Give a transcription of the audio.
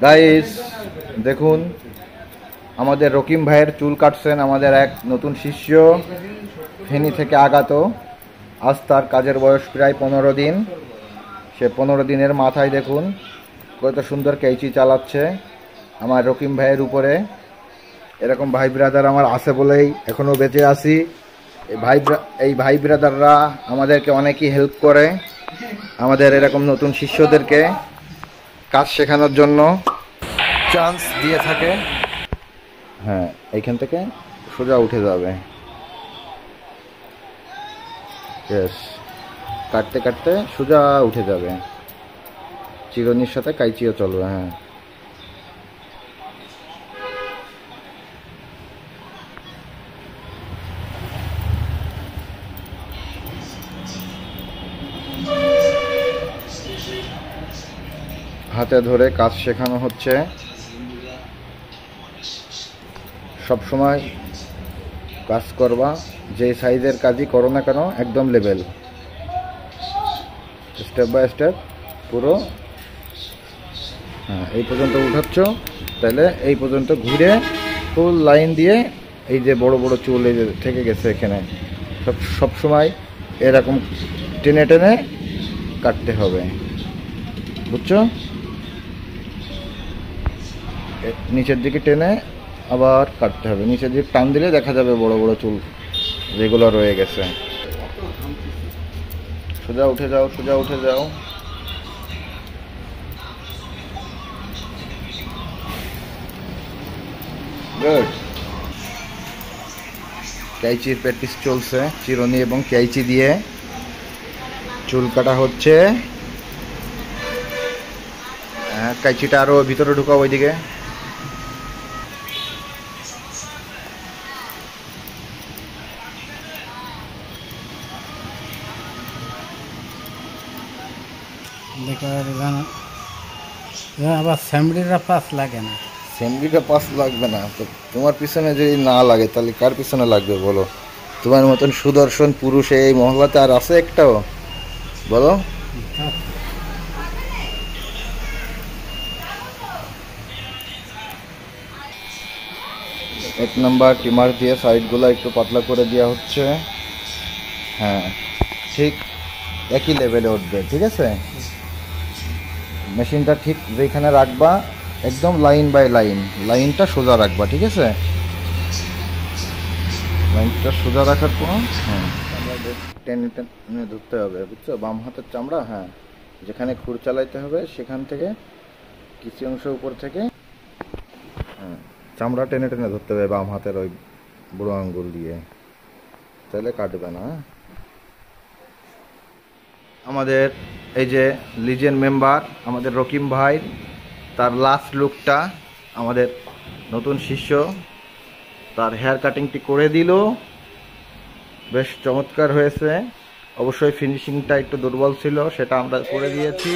Guys দেখুন আমাদের রকিম ভাইয়ের চুল কাটছেন আমাদের এক নতুন শিষ্য ফেনী থেকে আগত। আজ তার কাজের বয়স প্রায় 15 দিন। সে 15 দিনের মাথায় দেখুন কত সুন্দর কেঁচি চালাচ্ছে আমার রকিম ভাইয়ের উপরে। এরকম ভাই ব্রাদার আমার আছে বলেই এখনও বেঁচে আছি। এই ভাই ব্রাদাররা আমাদেরকে অনেকই হেল্প করে, আমাদের এরকম নতুন শিষ্যদেরকে কাজ শেখানোর জন্য চান্স দিয়ে থাকে। হ্যাঁ, এইখান থেকে সোজা উঠে যাবে। কাটতে কাটতে সোজা উঠে যাবে, চিরুনির সাথে কাইচিও চলবে। হ্যাঁ, হাতে ধরে কাজ শেখানো হচ্ছে। সব সময় কাজ করবা, যে সাইজের কাজই করো না কেন একদম লেভেল, স্টেপ বাই স্টেপ পুরো। হ্যাঁ, এই পর্যন্ত উঠাচ্ছ, তাহলে এই পর্যন্ত ঘুরে ফুল লাইন দিয়ে এই যে বড় বড় চুল এই যে থেকে গেছে এখানে, সব সময় এরকম টেনে টেনে কাটতে হবে, বুঝছো? নিচের দিকে টেনে আবার কাটতে হবে, নিচের দিকে টান দিলে দেখা যাবে বড় বড় চুল যেগুলো রয়ে গেছে। সোজা উঠে যাও, সোজা উঠে যাও। গুড। ক্যাইচির প্র্যাকটিস চলছে, চিরুনি এবং ক্যাইচি দিয়ে চুল কাটা হচ্ছে। হ্যাঁ, কাইচিটা আরো ভিতরে ঢুকাও ওইদিকে। আবার স্যামরিরা পাস লাগে না, সেমরিটা পাস লাগবে না তো? তোমার পিছনে যদি না লাগে তাহলে কার পিছনে লাগবে বলো? তোমার মতন সুদর্শন পুরুষ এই মহল্লাতে আর আছে একটাও? বলো। এক নাম্বার টিমার দিয়ে সাইডগুলো একটু পাতলা করে দেওয়া হচ্ছে। হ্যাঁ, ঠিক একই লেভেলে উঠবে, ঠিক আছে? মেশিনটা ঠিক যেখানে রাখবা একদম লাইন বাই লাইন, লাইনটা সোজা রাখবা, ঠিক আছে? লাইনটা সোজা রাখার পর হ্যাঁ টেনে টেনে ধরতে হবে, বুঝছো? বাম হাতের চামড়া, হ্যাঁ, যেখানে খুর চালাইতে হবে সেখান থেকে কিছু অংশ উপর থেকে হ্যাঁ চামড়া টেনে টেনে ধরতে হবে বাম হাতের ওই বুড়ো আঙ্গুল দিয়ে, তাহলে কাটবে না। আমাদের এই যে লিজেন্ড মেম্বার আমাদের রকিম ভাই, তার লাস্ট লুকটা আমাদের নতুন শিষ্য তার হেয়ার কাটিংটি করে দিল, বেশ চমৎকার হয়েছে। অবশ্যই ফিনিশিংটা একটু দুর্বল ছিল, সেটা আমরা করে দিয়েছি।